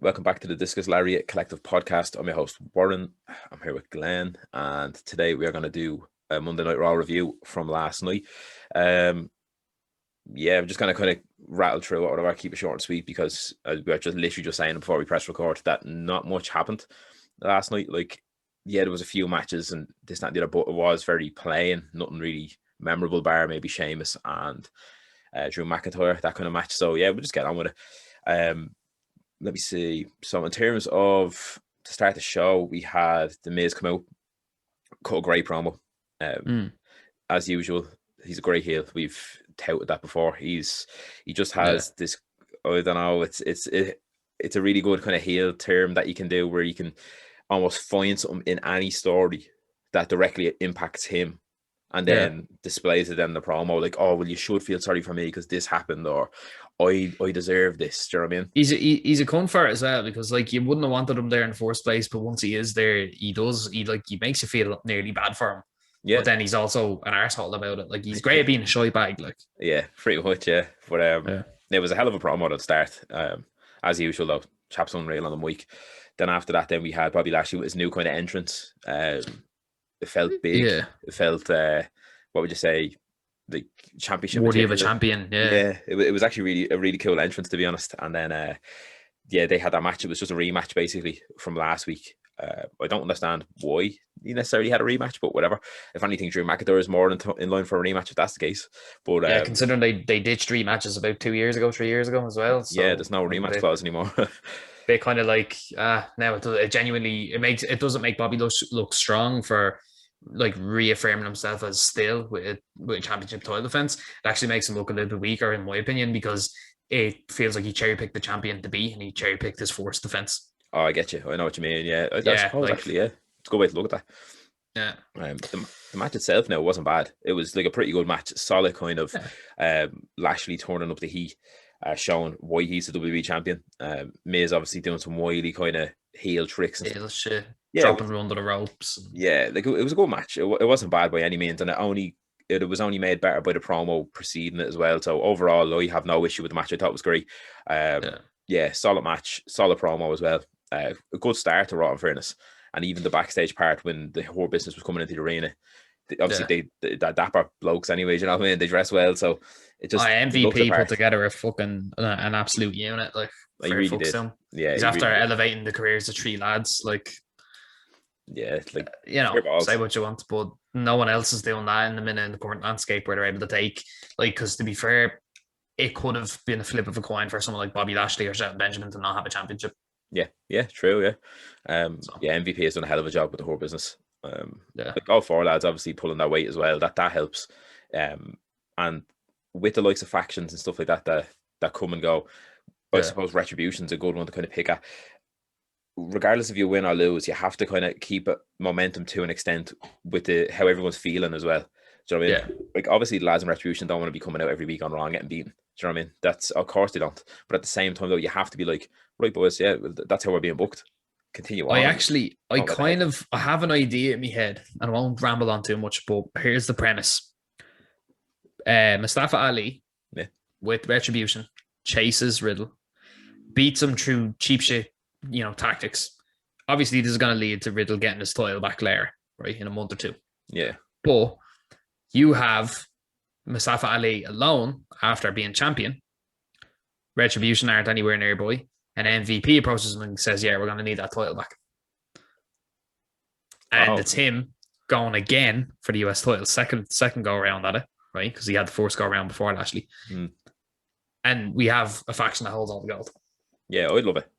Welcome back to the Discus Lariat Collective Podcast. I'm your host, Warren. I'm here with Glenn, and today we are going to do a Monday Night Raw review from last night. I'm just going to kind of rattle through it, whatever, keep it short and sweet, because we were just literally just saying before we press record that not much happened last night. There was a few matches and this, that, and the other, but it was very plain, nothing really memorable, bar maybe Sheamus and Drew McIntyre, that kind of match. So yeah, we'll just get on with it. Let me see. So in terms of to start the show, we had The Miz come out, cut a great promo. As usual, he's a great heel. We've touted that before. He just has this. I don't know. It's a really good kind of heel term that you can do, where you can almost find something in any story that directly impacts him, and then displays it in the promo, like, oh, well, you should feel sorry for me because this happened, or I deserve this. Do you know what I mean? He's a cunt for it as well, because like you wouldn't have wanted him there in the first place, but once he is there, he makes you feel nearly bad for him. Yeah. But then he's also an arsehole about it. Like, he's great at being a shy bag. Like, yeah, pretty much, yeah. But it was a hell of a promo at the start. As usual though, chaps unreal on them week. Then after that, then we had Bobby Lashley with his new kind of entrance. It felt big. Yeah. It felt what would you say? The championship worthy of a champion. It was actually a really cool entrance, to be honest. And then they had that match. It was just a rematch basically from last week. I don't understand why he necessarily had a rematch, but whatever. If anything, Drew McIntyre is more in line for a rematch if that's the case. But considering they ditched rematches about 3 years ago as well. So there's no rematch clause anymore. They kind of like now it doesn't make Bobby look strong for like reaffirming himself as still with a championship title defense. It actually makes him look a little bit weaker, in my opinion, because it feels like he cherry picked the champion to be, and he cherry picked his forced defense. Oh, I get you. I know what you mean. Yeah, I suppose actually, it's a good way to look at that. Yeah. The match itself now wasn't bad. It was like a pretty good match, solid kind of Lashley turning up the heat, showing why he's the WWE champion. Miz obviously doing some wily kind of heel tricks and heel shit. Dropping under the ropes. Yeah, like it was a good match. It wasn't bad by any means, and it was only made better by the promo preceding it as well. So overall, I have no issue with the match. I thought it was great. Solid match, solid promo as well. A good start to Raw, in fairness. And even the backstage part when the whole business was coming into the arena, obviously they're dapper blokes anyways, you know what I mean? They dress well, so it just MVP put together a fucking an absolute unit. Like, he really did. Yeah, he's after elevating the careers of 3 lads. Like, yeah, like, say what you want, but no one else is doing that in the current landscape where they're able to take, like, because to be fair, it could have been a flip of a coin for someone like Bobby Lashley or Shelton Benjamin to not have a championship. Yeah, true, yeah. MVP has done a hell of a job with the whole business. Like all 4 lads obviously pulling that weight as well. That helps. And with the likes of factions and stuff like that come and go, I suppose Retribution's a good one to kind of pick at. Regardless if you win or lose, you have to kind of keep momentum to an extent with how everyone's feeling as well. Do you know what I mean? Like, obviously, the lads in Retribution don't want to be coming out every week on Raw and getting beaten. Do you know what I mean? That's, of course they don't. But at the same time, though, you have to be like, right, boys, that's how we're being booked. Continue on. I have an idea in my head, and I won't ramble on too much, but here's the premise. Mustafa Ali, with Retribution, chases Riddle, beats him through cheap shit, tactics. Obviously, this is going to lead to Riddle getting his title back later, right, in a month or 2. Yeah. But you have Mustafa Ali alone after being champion. Retribution aren't anywhere nearby. And MVP approaches him and says, yeah, we're going to need that title back. And it's him going again for the US title. Second go around at it, right? Because he had the first go around before Lashley. And we have a faction that holds all the gold. Yeah, I'd love it.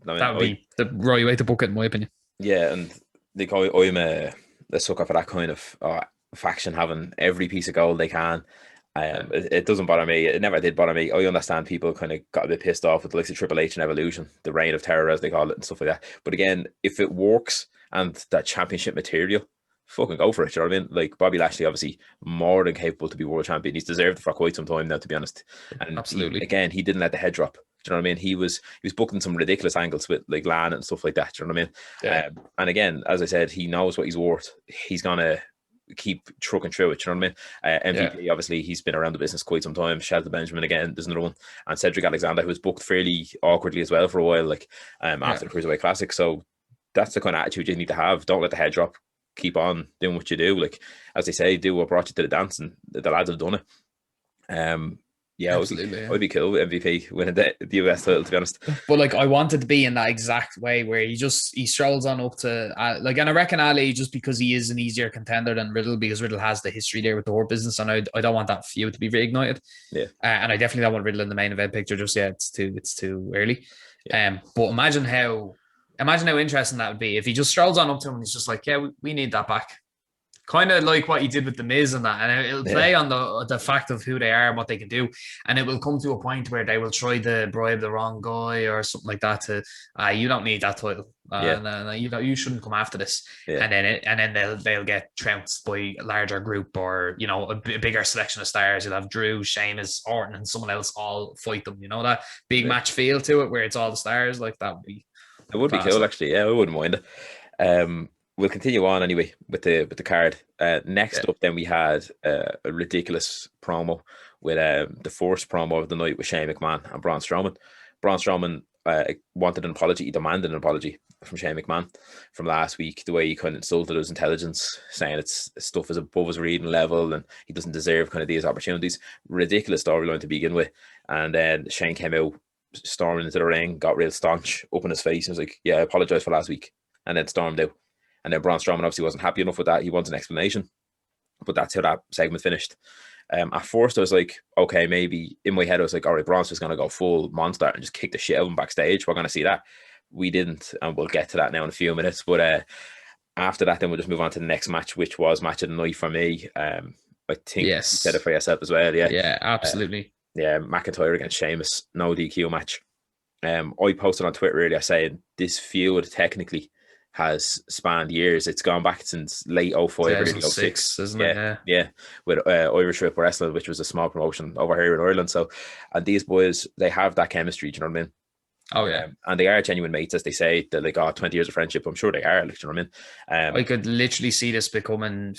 That would be the right way to book it, in my opinion. Yeah, and like, I'm a sucker for that kind of faction having every piece of gold they can. It doesn't bother me. It never did bother me. I understand people kind of got a bit pissed off with the likes of Triple H and Evolution, the reign of terror, as they call it, and stuff like that. But again, if it works and that championship material, fucking go for it. You know what I mean? Like, Bobby Lashley, obviously more than capable to be world champion. He's deserved it for quite some time now, to be honest. And absolutely, he didn't let the head drop. Do you know what I mean? He was booked in some ridiculous angles with like LAN and stuff like that. Do you know what I mean? And again, as I said, he knows what he's worth. He's gonna keep trucking through it. You know what I mean? MVP, obviously, he's been around the business quite some time. Shelton Benjamin again, there's another one, and Cedric Alexander, who was booked fairly awkwardly as well for a while, like after the Cruiserweight Classic. So that's the kind of attitude you need to have. Don't let the head drop. Keep on doing what you do. Like, as they say, do what brought you to the dance, and the lads have done it. Yeah, absolutely. It would be cool with MVP winning the US title, to be honest. But like, I wanted to be in that exact way where he strolls on up to like, and I reckon Ali, just because he is an easier contender than Riddle, because Riddle has the history there with the Hurt business, and I don't want that feud to be reignited. Yeah, and I definitely don't want Riddle in the main event picture just yet. It's too early. Yeah. But imagine how interesting that would be if he just strolls on up to him and he's just like, yeah, we need that back. Kind of like what he did with the Miz and that, and it'll play on the fact of who they are and what they can do, and it will come to a point where they will try to bribe the wrong guy or something like that to, you don't need that title, you shouldn't come after this, and then they'll get trounced by a larger group, or a bigger selection of stars. You'll have Drew, Sheamus, Orton, and someone else all fight them. That big match feel to it where it's all the stars. Like, that would be. It would be cool, actually. Yeah, I wouldn't mind it. We'll continue on anyway with the card. Next up, then we had a ridiculous promo with the first promo of the night with Shane McMahon and Braun Strowman. Braun Strowman wanted an apology. He demanded an apology from Shane McMahon from last week. The way he kind of insulted his intelligence, saying it's stuff is above his reading level and he doesn't deserve kind of these opportunities. Ridiculous storyline to begin with. And then Shane came out storming into the ring, got real staunch, up in his face, and was like, "Yeah, I apologize for last week," and then stormed out. And then Braun Strowman obviously wasn't happy enough with that. He wanted an explanation. But that's how that segment finished. At first, I was like, okay, maybe in my head, I was like, all right, Braun's just going to go full monster and just kick the shit out of him backstage. We're going to see that. We didn't. And we'll get to that now in a few minutes. But after that, then we'll just move on to the next match, which was match of the night for me. I think you said it for yourself as well. Yeah. Yeah, absolutely. McIntyre against Sheamus. No DQ match. I posted on Twitter earlier saying this feud technically has spanned years. It's gone back since late 05, early 06, isn't it? Yeah. With Irish Rip Wrestling, which was a small promotion over here in Ireland. So, and these boys, they have that chemistry. Do you know what I mean? Oh yeah, and they are genuine mates, as they say. They're like, 20 years of friendship. I'm sure they are. Like, do you know what I mean? I could literally see this becoming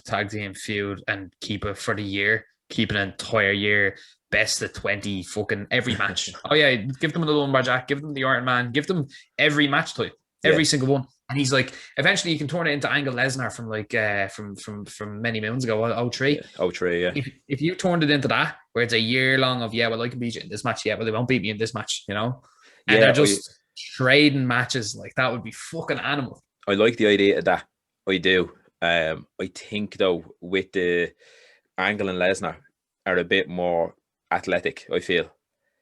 tag team feud, and keep it for the year, keep an entire year. Best of 20 fucking every match. Oh yeah, give them the Lumbar Jack, give them the Iron Man, give them every match type, every single one. And he's like, eventually you can turn it into Angle Lesnar from like from many moons ago, 03. Yeah, 03, yeah. If you turned it into that, where it's a year long of, well, I can beat you in this match, but they won't beat me in this match, And they're just trading matches, like, that would be fucking animal. I like the idea of that. I do. I think though, with the Angle and Lesnar are a bit more athletic, I feel.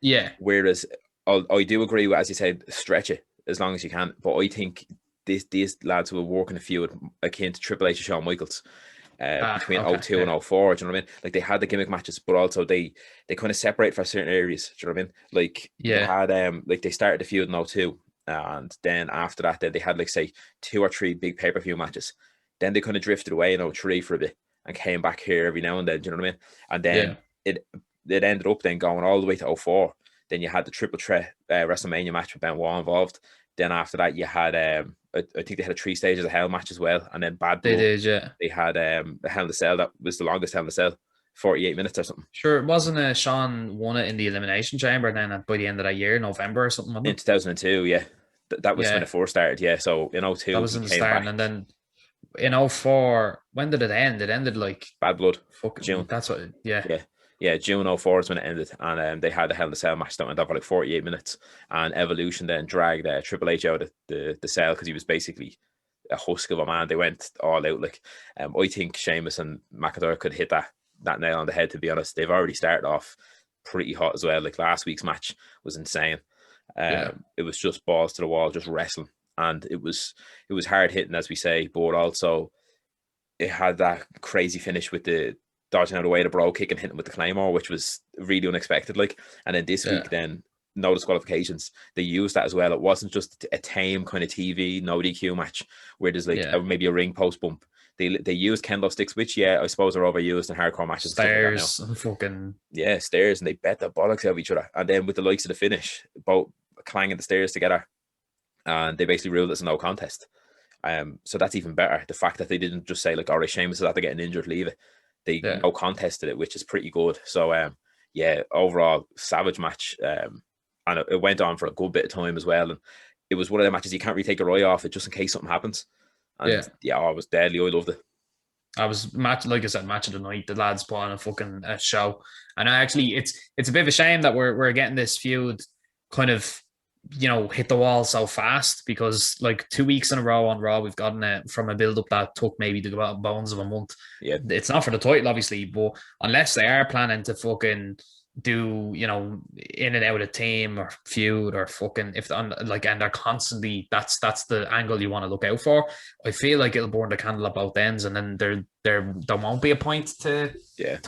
Yeah. Whereas I do agree with, as you said, stretch it as long as you can. But I think these lads will work in a feud akin to Triple H and Shawn Michaels between 02 and 04. Do you know what I mean? Like, they had the gimmick matches, but also they kind of separate for certain areas. Do you know what I mean? Like, they had like, they started the feud in 02, and then after that, then they had, like, say 2 or 3 big pay-per-view matches. Then they kind of drifted away in 03 for a bit and came back here every now and then. Do you know what I mean? And then it ended up then going all the way to 04. Then you had the triple threat WrestleMania match with Benoit involved. Then after that, you had I think they had a 3 stages of Hell match as well, and then Bad Blood. They did, yeah. They had the Hell in the Cell, that was the longest Hell in the Cell, 48 minutes or something. Sure, it wasn't Sean won it in the Elimination Chamber, and then by the end of that year, November or something. In 2002, yeah, that was when it first started. Yeah, so in 02, that was in the start, and then in 04, when did it end? It ended like Bad Blood, June. That's what. Yeah, June 04 is when it ended, and they had the Hell in the Cell match that went on for like 48 minutes, and Evolution then dragged Triple H out of the cell because he was basically a husk of a man. They went all out. Like, I think Sheamus and McIntyre could hit that nail on the head, to be honest. They've already started off pretty hot as well. Like, last week's match was insane. It was just balls to the wall, just wrestling, and it was hard hitting, as we say, but also it had that crazy finish with the dodging out of the way, the bro kick and hitting with the Claymore, which was really unexpected. Like, and then this week, then no disqualifications. They used that as well. It wasn't just a tame kind of TV no DQ match where there's like maybe a ring post bump. They used kendo sticks, which I suppose are overused in hardcore matches. Stairs and fucking stairs, and they bet the bollocks out of each other. And then with the likes of the finish, both clanging the stairs together, and they basically ruled it's a no contest. So that's even better. The fact that they didn't just say like, all right, Sheamus is after getting injured, leave it. They Yeah. no contested it, which is pretty good. So yeah, overall savage match. And it went on for a good bit of time as well. And it was one of the matches you can't really take your eye off it just in case something happens. And yeah, it was deadly. I loved it. I was like I said, match of the night. The lads put on a fucking show, and actually, it's a bit of a shame that we're getting this feud kind of, hit the wall so fast, because like 2 weeks in a row on Raw, we've gotten it from a build up that took maybe the bones of a month. Yeah, it's not for the title, obviously, but unless they are planning to fucking do in and out of team or feud or fucking and they're constantly, that's the angle you want to look out for. I feel like it'll burn the candle at both ends, and then there won't be a point to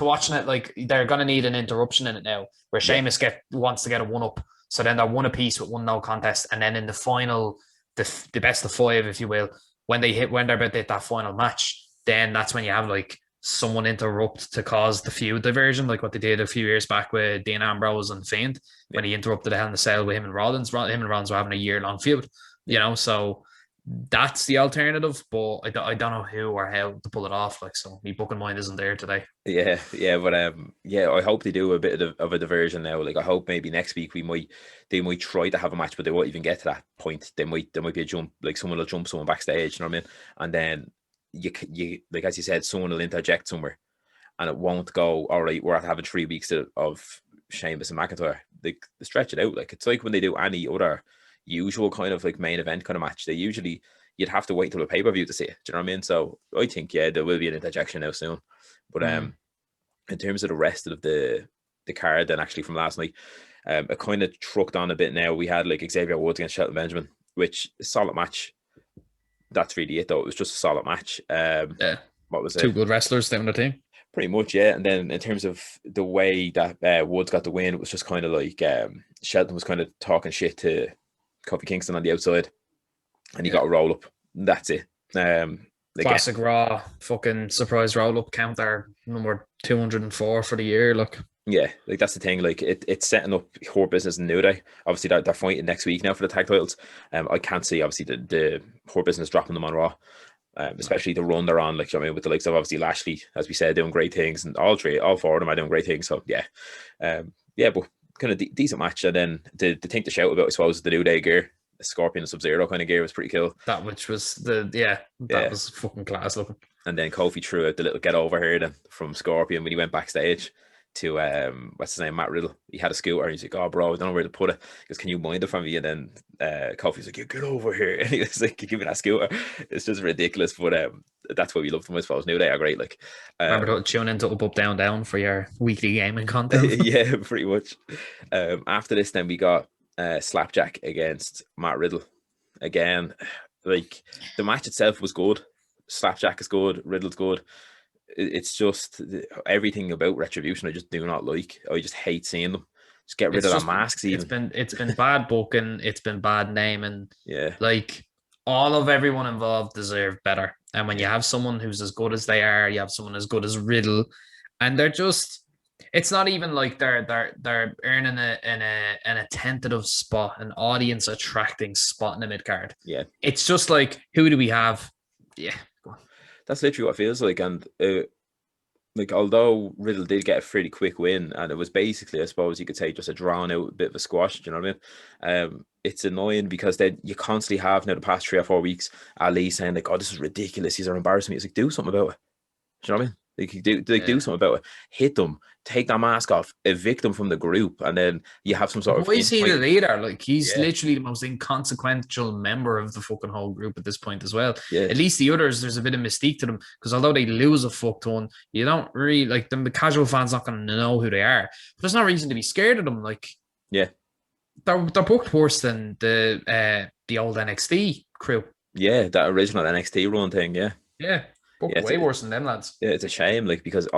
watching it. Like, they're gonna need an interruption in it now where Sheamus wants to get a 1-up, so then they're 1 apiece with 1 no contest, and then in the final, the best of 5, if you will, when they're about to hit that final match, then that's when you have like someone interrupt to cause the feud diversion, like what they did a few years back with Dean Ambrose and Fiend, when he interrupted the Hell in a Cell with him and Rollins. Him and Rollins were having a year-long feud, so that's the alternative, but I don't know who or how to pull it off. Like, so my booking mind isn't there today. Yeah, but I hope they do a bit of a diversion now. Like, I hope maybe next week they might try to have a match, but they won't even get to that point. There might be a jump, like someone will jump someone backstage, you know what I mean? And then you like, as you said, someone will interject somewhere, and it won't go, all right, we're having 3 weeks of Sheamus and McIntyre. They stretch it out. Like, it's like when they do any other usual kind of like main event kind of match, you'd have to wait till the pay-per-view to see it. Do you know what I mean? So I think there will be an interjection now soon. But in terms of the rest of the card, then actually from last night, it kind of trucked on a bit now. We had like Xavier Woods against Shelton Benjamin, which is a solid match. That's really it, though. It was just a solid match. What was it? 2 good wrestlers down the team. Pretty much, yeah. And then in terms of the way that Woods got the win, it was just kind of like Shelton was kind of talking shit to Kofi Kingston on the outside, and he got a roll up. That's it. Classic Raw fucking surprise roll up counter number 204 for the year. Look. Yeah, like that's the thing. Like it's setting up Hurt Business and New Day. Obviously, they're fighting next week now for the tag titles. I can't see obviously the Hurt Business dropping them on Raw, especially the run they're on. Like, I mean, with the likes of obviously Lashley, as we said, doing great things, and all 4 of them are doing great things. So yeah, but kind of decent match. And then the thing to shout about, I suppose, the New Day gear. The Scorpion and Sub-Zero kind of gear was pretty cool. That which was was fucking class looking. And then Kofi threw out the little get over here then from Scorpion when he went backstage to what's his name, Matt Riddle. He had a scooter and he's like, oh bro, I don't know where to put it. He goes, can you mind it from me? And then Kofi's like, you get over here. And he was like, give me that scooter. It's just ridiculous, but that's what we love them, I suppose. New Day are great. Like, remember to tune into Up Down Down for your weekly gaming content. Yeah, pretty much. After this, then we got Slapjack against Matt Riddle. Again, like, the match itself was good. Slapjack is good. Riddle's good. It's just everything about Retribution I just do not like. I just hate seeing them. Just get rid of the masks. Even it's been bad booking. It's been bad naming. Yeah, like, all of everyone involved deserve better. And when you have someone who's as good as they are, you have someone as good as Riddle, and they're just. It's not even like they're earning a tentative spot, an audience attracting spot in the mid card. Yeah, it's just like, who do we have? Yeah, that's literally what it feels like. And like, although Riddle did get a pretty quick win, and it was basically, I suppose you could say, just a drawn out bit of a squash. Do you know what I mean? It's annoying because then you constantly have now the past 3 or 4 weeks Ali saying like, "Oh, this is ridiculous. These are embarrassing me." It's like, do something about it. Do you know what I mean? Do something about it. Hit them, take that mask off, evict them from the group, and then you have some sort of. Why is he the leader? Like, he's literally the most inconsequential member of the fucking whole group at this point as well. Yeah. At least the others, there's a bit of mystique to them, because although they lose a fuck ton, you don't really like them. The casual fans not going to know who they are. But there's no reason to be scared of them. Like, yeah, they're booked worse than the old NXT crew. Yeah, that original NXT run thing. Yeah. Way worse than them lads. Yeah, it's a shame, like, because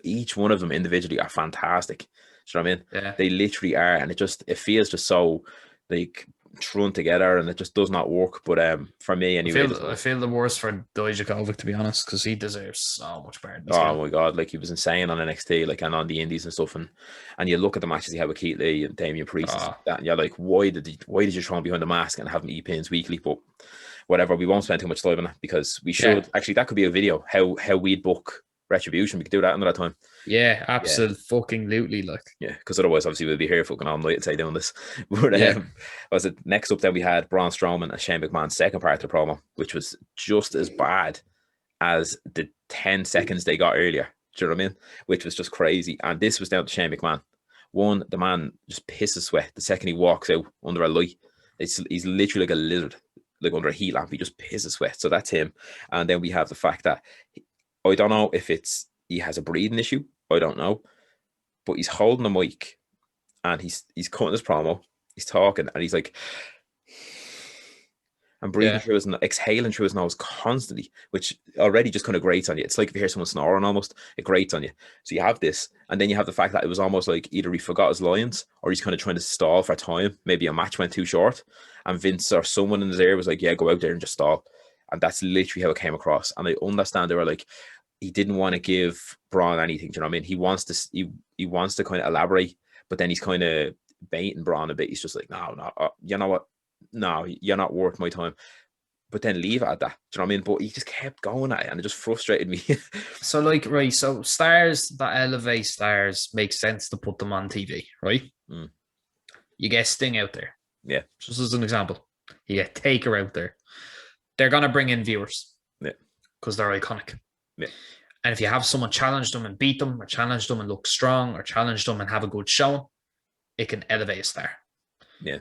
each one of them individually are fantastic. Do you know what I mean? Yeah. They literally are, and it feels just so like thrown together, and it just does not work. But for me, anyway, I feel the worst for Dijakovic, to be honest, because he deserves so much better than oh my god, like he was insane on NXT, like, and on the Indies and stuff, and you look at the matches he had with Keith Lee and Damian Priest, and you're like, why did you throw him behind the mask and have him eat pins weekly? But whatever, we won't spend too much time on it because we should actually. That could be a video how we'd book Retribution. We could do that another time. Yeah, absolutely. Like, yeah, because otherwise, obviously, we'll be here fucking all night say doing this. But was it next up? Then we had Braun Strowman and Shane McMahon's second part of the promo, which was just as bad as the 10 seconds they got earlier. Do you know what I mean? Which was just crazy. And this was down to Shane McMahon. One, the man just pisses sweat the second he walks out under a light. He's literally like a lizard, like under a heat lamp. He just pisses sweat. So that's him. And then we have the fact that I don't know if he has a breathing issue. I don't know. But he's holding a mic and he's cutting his promo. He's talking and he's like, and breathing through his, exhaling through his nose constantly, which already just kind of grates on you. It's like if you hear someone snoring almost, it grates on you. So you have this, and then you have the fact that it was almost like either he forgot his lines or he's kind of trying to stall for time. Maybe a match went too short, and Vince or someone in his ear was like, yeah, go out there and just stall. And that's literally how it came across. And I understand they were like, he didn't want to give Braun anything. Do you know what I mean? He wants to kind of elaborate, but then he's kind of baiting Braun a bit. He's just like, no, you know what? No, you're not worth my time. But then leave it at that. Do you know what I mean? But he just kept going at it, and it just frustrated me. So, like, right, so stars that elevate stars make sense to put them on TV, right? Mm. You get Sting out there. Yeah. Just as an example. You get Taker out there. They're going to bring in viewers. Yeah. Because they're iconic. Yeah. And if you have someone challenge them and beat them, or challenge them and look strong, or challenge them and have a good show, it can elevate a star. Yeah.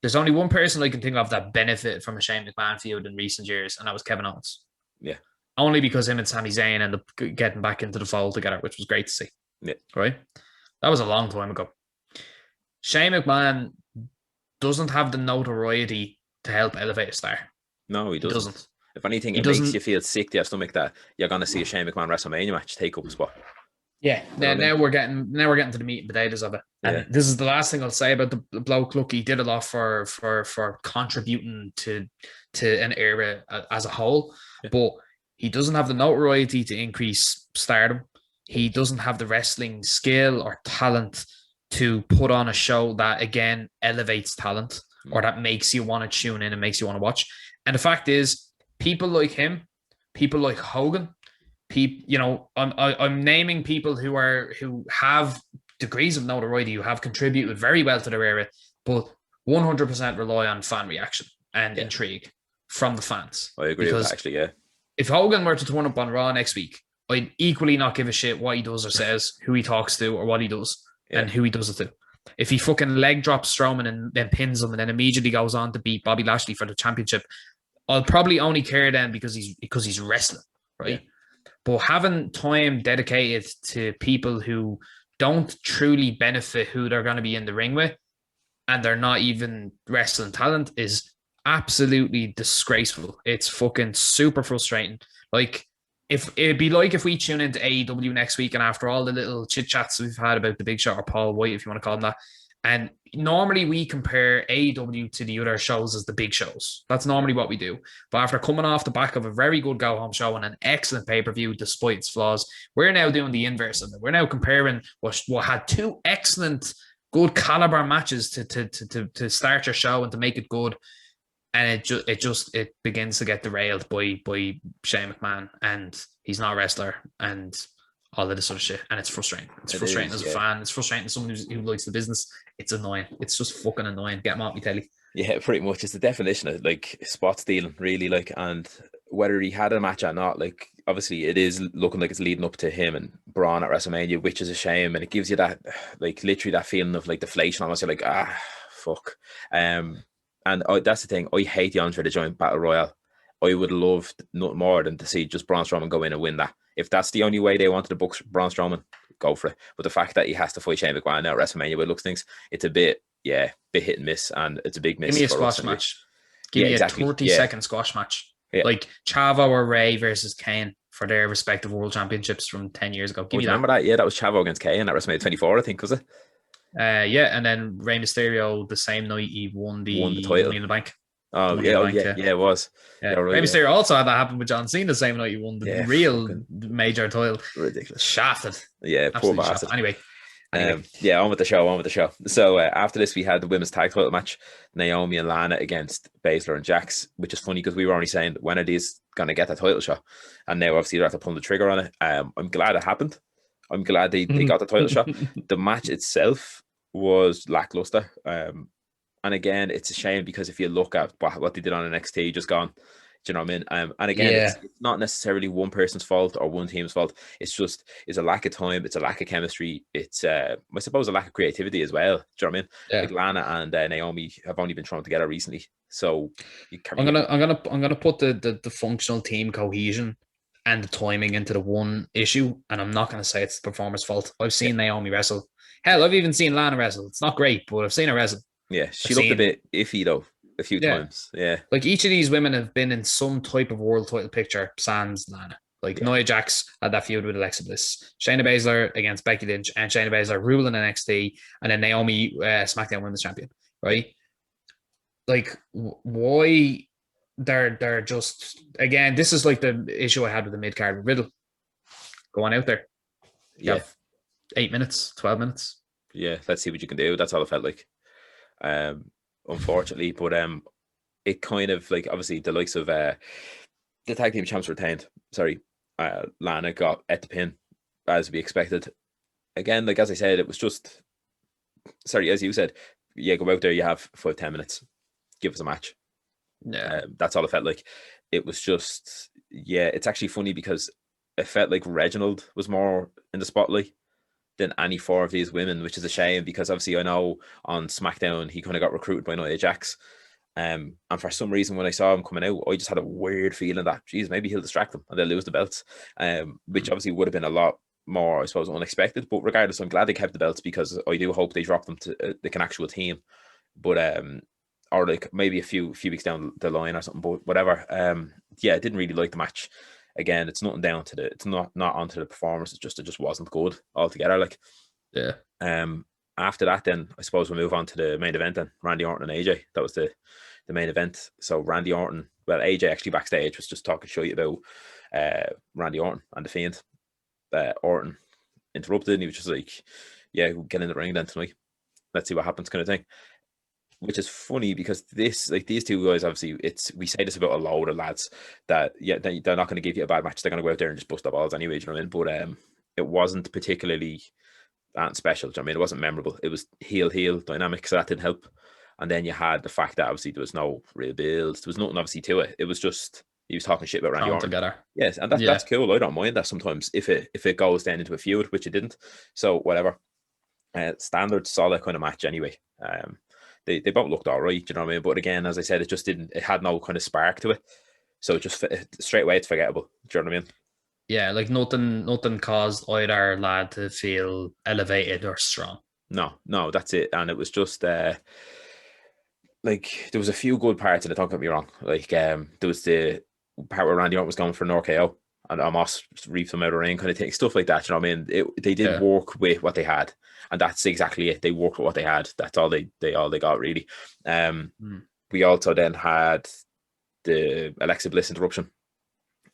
There's only one person I can think of that benefited from a Shane McMahon feud in recent years, and that was Kevin Owens. Yeah. Only because him and Sami Zayn ended up getting back into the fold together, which was great to see. Yeah. Right? That was a long time ago. Shane McMahon doesn't have the notoriety to help elevate a star. No, he doesn't. If anything, it makes you feel sick to your stomach that you're going to see a Shane McMahon WrestleMania match take up a spot. Yeah, now we're getting to the meat and potatoes of it, and this is the last thing I'll say about the bloke. Look, he did a lot for contributing to an era as a whole, but he doesn't have the notoriety to increase stardom. He doesn't have the wrestling skill or talent to put on a show that again elevates talent or that makes you want to tune in and makes you want to watch. And the fact is, people like him, people like Hogan. I'm naming people who have degrees of notoriety, who have contributed very well to their era, but 100% rely on fan reaction and intrigue from the fans. I agree with that, actually, yeah. If Hogan were to turn up on Raw next week, I'd equally not give a shit what he does or says, who he talks to or what he does and who he does it to. If he fucking leg drops Strowman and then pins him and then immediately goes on to beat Bobby Lashley for the championship, I'll probably only care then because he's wrestling, right? Yeah. But having time dedicated to people who don't truly benefit who they're going to be in the ring with, and they're not even wrestling talent, is absolutely disgraceful. It's fucking super frustrating. Like, if it'd be like if we tune into AEW next week, and after all the little chit chats we've had about the Big Show or Paul White, if you want to call him that, and normally we compare AEW to the other shows as the big shows. That's normally what we do. But after coming off the back of a very good go-home show and an excellent pay-per-view despite its flaws, we're now doing the inverse of it. We're now comparing what had two excellent, good caliber matches to start your show and to make it good. And it begins to get derailed by Shane McMahon, and he's not a wrestler, and all of this sort of shit, and it's frustrating. It's frustrating as a fan. It's frustrating as someone who likes the business. It's annoying. It's just fucking annoying. Get him off me telly. Yeah, pretty much. It's the definition of like spot stealing, really. Like, and whether he had a match or not, like obviously it is looking like it's leading up to him and Braun at WrestleMania, which is a shame, and it gives you that like literally that feeling of like deflation. Almost, you're like, fuck. And that's the thing. I hate the Andre the Giant Battle Royale. I would love nothing more than to see just Braun Strowman go in and win that. If that's the only way they wanted to book Braun Strowman, go for it. But the fact that he has to fight Shane McMahon now at WrestleMania with looks things, it's a bit hit and miss, and it's a big miss. Give me a squash match. Give me a 30-second squash match. Yeah. Like Chavo or Ray versus Kane for their respective world championships from 10 years ago. Give me remember that? Yeah, that was Chavo against Kane at WrestleMania 24, I think, was it? Yeah, and then Rey Mysterio the same night he won Won the the title. Money in the Bank. Oh Money yeah, in the oh Bank, yeah, yeah. yeah, it was. Yeah, Yeah. Rey right. Yeah, Mysterio also had that happen with John Cena the same night he won the yeah, real fucking major title. ridiculous. Shafted. Yeah, poor Absolutely shafted. bastard. Anyway. Yeah, on with the show, on with the show. So after this, we had the women's tag title match, Naomi and Lana against Baszler and Jax, which is funny because we were only saying when are these going to get that title shot, and now obviously they have to pull the trigger on it. I'm glad it happened. I'm glad they got the title shot. The match itself was lackluster. And again, it's a shame because if you look at what they did on NXT, just gone. Do you know what I mean? And again, Yeah. it's not necessarily one person's fault or one team's fault. It's a lack of time. It's a lack of chemistry. It's I suppose a lack of creativity as well. Do you know what I mean? Yeah. Like Lana and Naomi have only been thrown together recently, so I'm gonna put the functional team cohesion and the timing into the one issue, and I'm not gonna say it's the performer's fault. I've yeah, seen Naomi wrestle. Hell, I've even seen Lana wrestle. It's not great, but I've seen her wrestle. yeah. I've She looked a seen, bit iffy though a few yeah, times. Yeah, like each of these women have been in some type of world title picture. Sans Lana, like yeah, Nia Jax had that feud with Alexa Bliss, Shayna Baszler against Becky Lynch, and Shayna Baszler ruling NXT, and then Naomi SmackDown Women's Champion, yeah. right? Like, why? They're just again. This is like the issue I had with the mid card Riddle. Go on out there. You Yeah. have 8 minutes, 12 minutes. Yeah, let's see what you can do. That's all it felt like. Um, Unfortunately, but it kind of like obviously the likes of the tag team champs retained. Sorry, Lana got at the pin as we expected. Again, like as I said, it was just sorry, as you said, yeah, go out there, you have 5-10 minutes, give us a match. Yeah, That's all it felt like. It was just yeah, it's actually funny because it felt like Reginald was more in the spotlight than any four of these women, which is a shame because obviously I know on SmackDown he kind of got recruited by Nia Jax. And for some reason, when I saw him coming out, I just had a weird feeling that, geez, maybe he'll distract them and they'll lose the belts. Which obviously would have been a lot more, I suppose, unexpected. But regardless, I'm glad they kept the belts because I do hope they drop them to like an actual team. But or like maybe a few weeks down the line or something. But whatever. Yeah, I didn't really like the match. Again, it's nothing down to it's not onto the performance. It just wasn't good altogether. Like yeah. after that, then I suppose we'll move on to the main event. Then Randy Orton and AJ. That was the main event. So Randy Orton, well, AJ actually backstage was just talking shit about Randy Orton and the Fiend. Orton interrupted, and he was just like, "Yeah, we'll get in the ring then tonight. Let's see what happens," kind of thing. Which is funny because these two guys, obviously, we say this about a load of lads that yeah, they're not going to give you a bad match. They're going to go out there and just bust the balls anyway. Do you know what I mean? But it wasn't particularly that special. Do you know what I mean? It wasn't memorable. It was heel dynamic, so that didn't help. And then you had the fact that obviously there was no real build. There was nothing obviously to it. It was just he was talking shit about Randy Thrown Orton. together. Yes, and Yeah. that's cool. I don't mind that sometimes if it goes down into a feud, which it didn't. So whatever. Standard solid kind of match anyway. They both looked all right, you know what I mean? But again, as I said, it just didn't. It had no kind of spark to it. So it just straight away, it's forgettable. Do you know what I mean? Yeah, like nothing caused either lad to feel elevated or strong. No, that's it. And it was just like there was a few good parts in it. Don't get me wrong. Like there was the part where Randy Orton was going for an RKO and Amos reaped him out of the ring, kind of thing, stuff like that. You know what I mean? They did work with what they had, and that's exactly it. They worked with what they had. That's all they got really. We also then had the Alexa Bliss interruption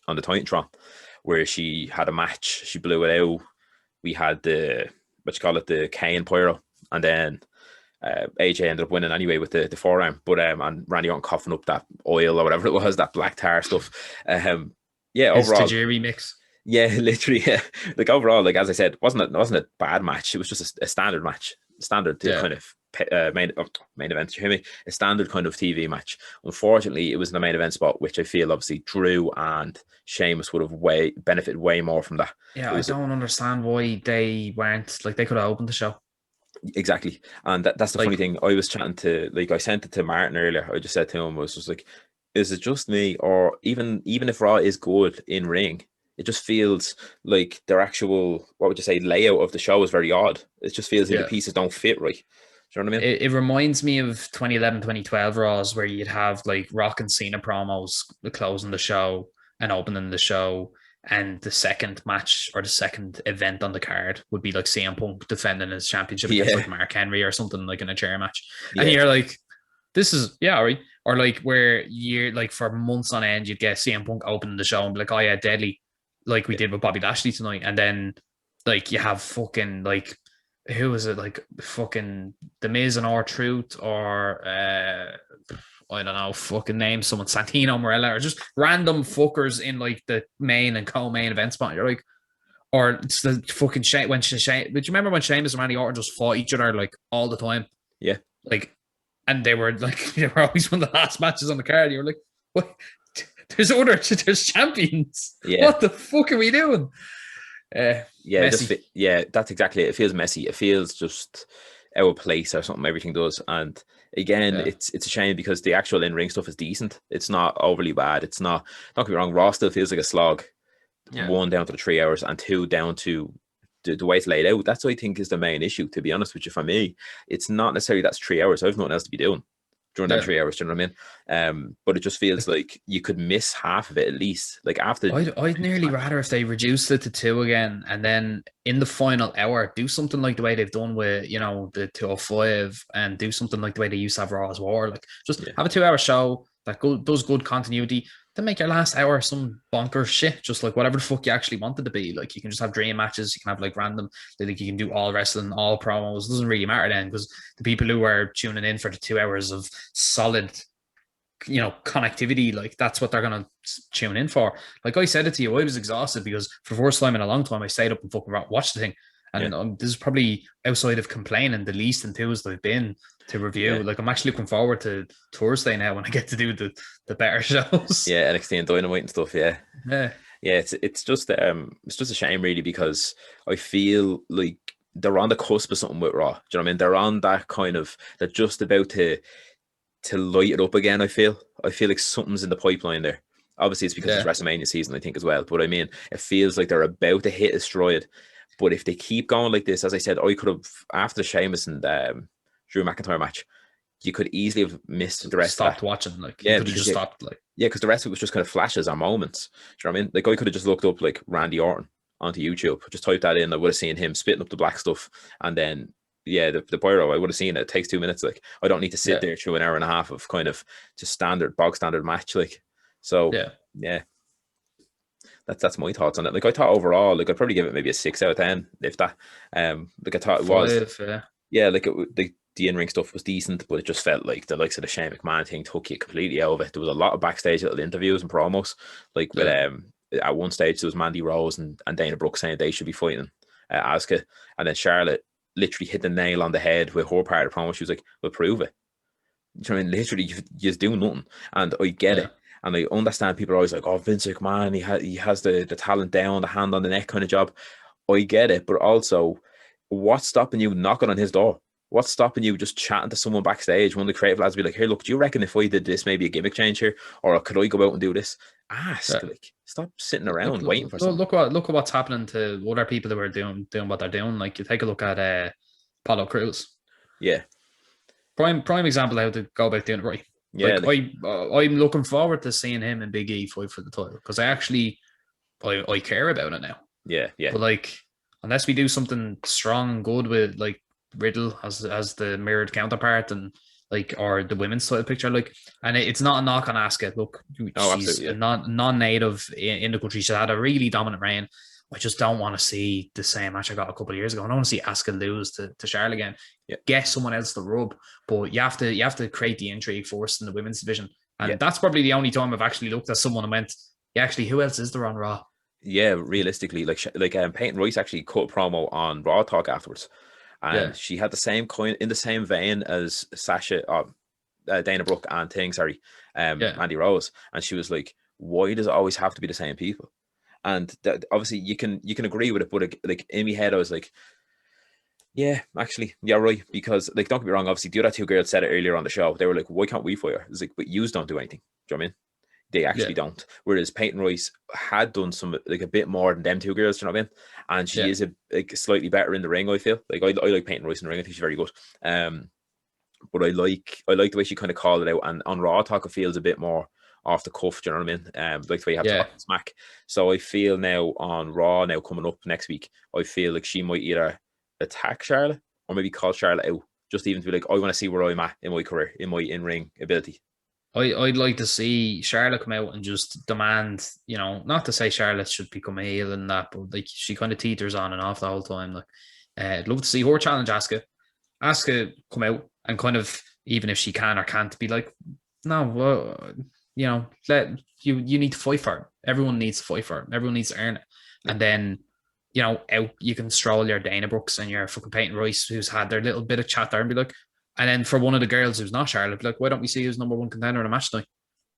on the Titantron, where she had a match, she blew it out. We had the the Kane pyro, and then AJ ended up winning anyway with the forearm. But and Randy Orton coughing up that oil or whatever it was, that black tar stuff. Yeah, His overall, Tajiri mix. yeah, literally, yeah. Like overall, like as I said, wasn't a bad match. It was just a standard match, standard kind of main event. You hear me? A standard kind of TV match. Unfortunately, it was in the main event spot, which I feel obviously Drew and Sheamus would have benefited way more from that. Yeah, I don't understand why they weren't like they could have opened the show. Exactly, and that's the funny thing. I was chatting to I sent it to Martin earlier. I just said to him, I was just like, is it just me, or even if Raw is good in ring, it just feels like their actual, what would you say, layout of the show is very odd. It just feels like the pieces don't fit right. Do you know what I mean? It reminds me of 2011, 2012 Raws where you'd have like Rock and Cena promos closing the show and opening the show. and the second match or the second event on the card would be like CM Punk defending his championship Yeah. against like Mark Henry or something like in a chair match. And Yeah. you're like, this is, yeah, right. Or like where you're like for months on end, you'd get CM Punk opening the show and be like, oh yeah, deadly, like we did with Bobby Lashley tonight. And then like you have fucking like, who was it? Like fucking The Miz and R-Truth, or I don't know, fucking name someone, Santino Marella, or just random fuckers in like the main and co-main event spot. You're like, or it's the fucking Shane. But you remember when Sheamus and Randy Orton just fought each other like all the time? Yeah. Like, and they were always one of the last matches on the card. You were like, what? There's champions. Yeah. What the fuck are we doing? That's exactly it. It feels messy. It feels just out of place or something. Everything does, and again, it's a shame because the actual in-ring stuff is decent. It's not overly bad. It's not. Don't get me wrong. Raw still feels like a slog. Yeah. 1 down to the 3 hours, and 2 down to the way it's laid out. That's what I think is the main issue. To be honest with you, for me, it's not necessarily that's 3 hours. I've nothing else to be doing during that 3 hours. Do you know what I mean? But it just feels like you could miss half of it at least. Like after, I'd nearly rather if they reduced it to 2 again, and then in the final hour do something like the way they've done with the 205, and do something like the way they used to have Raw as War. Like just have a 2-hour show that does good continuity. Then make your last hour some bonkers shit, just like whatever the fuck you actually wanted to be. Like you can just have dream matches, you can have like random, like you can do all wrestling, all promos. It doesn't really matter then, because the people who are tuning in for the 2 hours of solid, connectivity, like that's what they're gonna tune in for. Like I said it to you, I was exhausted because for the first time in a long time I stayed up and fucking watched the thing. And this is probably outside of complaining the least enthused I've been to review. Yeah. Like I'm actually looking forward to Thursday now when I get to do the better shows. Yeah, NXT and Dynamite and stuff. Yeah. Yeah. It's just a shame really, because I feel like they're on the cusp of something with Raw. Do you know what I mean? They're on that kind of, they're just about to light it up again. I feel like something's in the pipeline there. Obviously, it's because it's WrestleMania season, I think, as well. But I mean, it feels like they're about to hit a stride. But if they keep going like this, as I said, I could have, after the Sheamus and Drew McIntyre match, you could easily have missed the rest. Stopped watching, like just stopped, like because the rest of it was just kind of flashes or moments. Do you know what I mean? Like I could have just looked up like Randy Orton onto YouTube, just typed that in. I would have seen him spitting up the black stuff, and then the pyro. I would have seen it. It takes 2 minutes. Like I don't need to sit there through an hour and a half of kind of just bog standard match. Like so, yeah. That's my thoughts on it. Like I thought overall, like I'd probably give it maybe a 6 out of 10, if that. Like I thought it was. 5, like the in-ring stuff was decent, but it just felt like the likes of the Shane McMahon thing took you completely out of it. There was a lot of backstage little interviews and promos. Like with at one stage there was Mandy Rose and Dana Brooke saying they should be fighting Asuka, and then Charlotte literally hit the nail on the head with her part of the promo. She was like, "We'll prove it." I mean, literally, you just do nothing, and I get it. And I understand people are always like, "Oh, Vince McMahon, he has the talent down, the hand on the neck kind of job." I get it, but also, what's stopping you knocking on his door? What's stopping you just chatting to someone backstage? One of the creative lads be like, "Here, look, do you reckon if I did this, maybe a gimmick change here, or could I go out and do this?" Ask, like, stop sitting around waiting for something. Look at what's happening to other people that were doing what they're doing. Like you take a look at Apollo Crews. Yeah, prime example of how to go about doing it right. Yeah, like, I'm looking forward to seeing him and Big E fight for the title, because I care about it now. Yeah. But like, unless we do something strong and good with like Riddle as the mirrored counterpart, and like, or the women's title picture, like, and it's not a knock on Asuka. Look, she's non-native in the country. She had a really dominant reign. I just don't want to see the same match I got a couple of years ago. I don't want to see Asuka lose to Charlotte again. Yeah. Get someone else to rub, but you have to create the intrigue first in the women's division, and that's probably the only time I've actually looked at someone and went, "Yeah, actually, who else is there on Raw?" Yeah, realistically, like Peyton Royce actually cut a promo on Raw Talk afterwards, and she had the same in the same vein as Sasha, Dana Brooke, and Mandy Rose, and she was like, "Why does it always have to be the same people?" And that, obviously you can agree with it, but like in my head I was like, yeah, actually, yeah, right. Because like, don't get me wrong, obviously the other two girls said it earlier on the show. They were like, "Why can't we fight her?" It's like, but yous don't do anything. Do you know what I mean? They actually don't. Whereas Peyton Royce had done some like a bit more than them two girls. Do you know what I mean? And she is slightly better in the ring. I feel like I like Peyton Royce in the ring. I think she's very good. But I like the way she kind of called it out. And on Raw Talk, it feels a bit more off the cuff. Do you know what I mean? Like the way you have Yeah. to smack. So I feel now on Raw now coming up next week, I feel like she might either attack Charlotte or maybe call Charlotte out, just even to be like, I want to see where I'm at in my career, in my in-ring ability. I'd like to see Charlotte come out and just demand, not to say Charlotte should become a heel and that, but like she kind of teeters on and off the whole time. Like, I'd love to see her challenge Asuka. Asuka come out and kind of, even if she can or can't, be like, no, you need to fight for it. Everyone needs to fight for it. Everyone needs to earn it. And then, out you can stroll your Dana Brooks and your fucking Peyton Royce, who's had their little bit of chat there, and be like, and then for one of the girls who's not Charlotte, be like, why don't we see who's number one contender in a match tonight?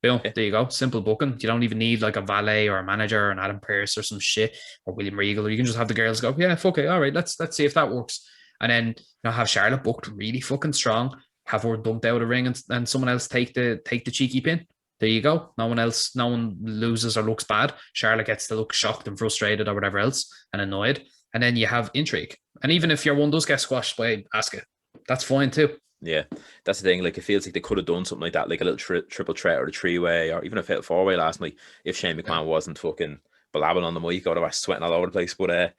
Boom, there you go. Simple booking. You don't even need like a valet or a manager or an Adam Pearce or some shit or William Regal. Or you can just have the girls go, yeah, fuck it, all right, let's see if that works. And then have Charlotte booked really fucking strong, have her dumped out of the ring, and someone else take the cheeky pin. There you go. No one loses or looks bad. Charlotte gets to look shocked and frustrated or whatever else and annoyed. And then you have intrigue. And even if your one does get squashed by Asuka, that's fine too. Yeah, that's the thing. Like, it feels like they could have done something like that, like a little triple threat or a 3-way or even a fatal 4-way last night if Shane McMahon wasn't fucking blabbing on the mic, or was sweating all over the place. But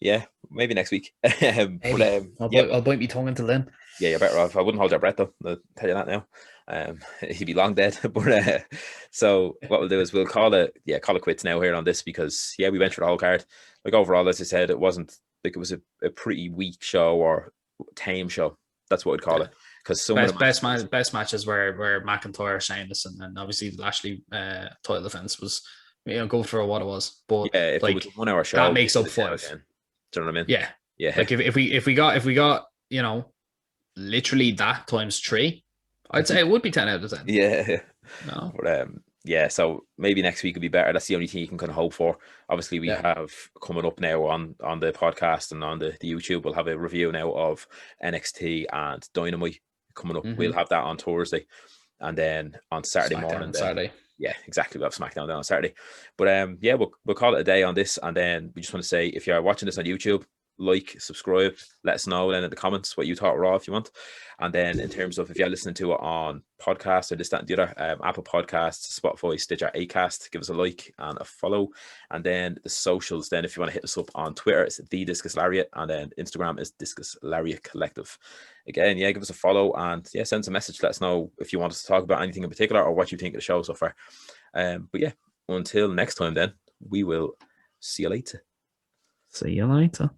yeah, maybe next week. I'll bite my tongue until then. Yeah, you're better off. I wouldn't hold your breath though. I'll tell you that now. He'd be long dead. But so what we'll do is we'll call it quits now here on this, because we went through the whole card. Like, overall, as I said, it wasn't like, it was a pretty weak show or tame show. That's what we'd call it. Because some best matches were McIntyre, Sheamus, and obviously the Lashley title defense was go for what it was. But yeah, if it was a 1 hour show, that makes up 5. Do you know what I mean? Yeah. Like if we got literally that times 3, I'd say it would be 10 out of 10. Yeah. No. But so maybe next week will be better. That's the only thing you can kind of hope for. Obviously, we have coming up now on the podcast and on the YouTube, we'll have a review now of NXT and Dynamite coming up. We'll have that on Thursday, and then on Saturday morning. Saturday. Yeah, exactly. We'll have SmackDown then on Saturday. But we'll call it a day on this, and then we just want to say, if you're watching this on YouTube, like, subscribe, let us know then in the comments what you thought Raw if you want. And then in terms of if you're listening to it on podcast or this, that, and the other, Apple Podcasts, Spotify, Stitcher, Acast, give us a like and a follow. And then the socials, then if you want to hit us up on Twitter, it's the Discus Lariat, and then Instagram is Discus Lariat Collective. Again, give us a follow, and send us a message. Let us know if you want us to talk about anything in particular or what you think of the show so far. But until next time, then we will see you later. See you later.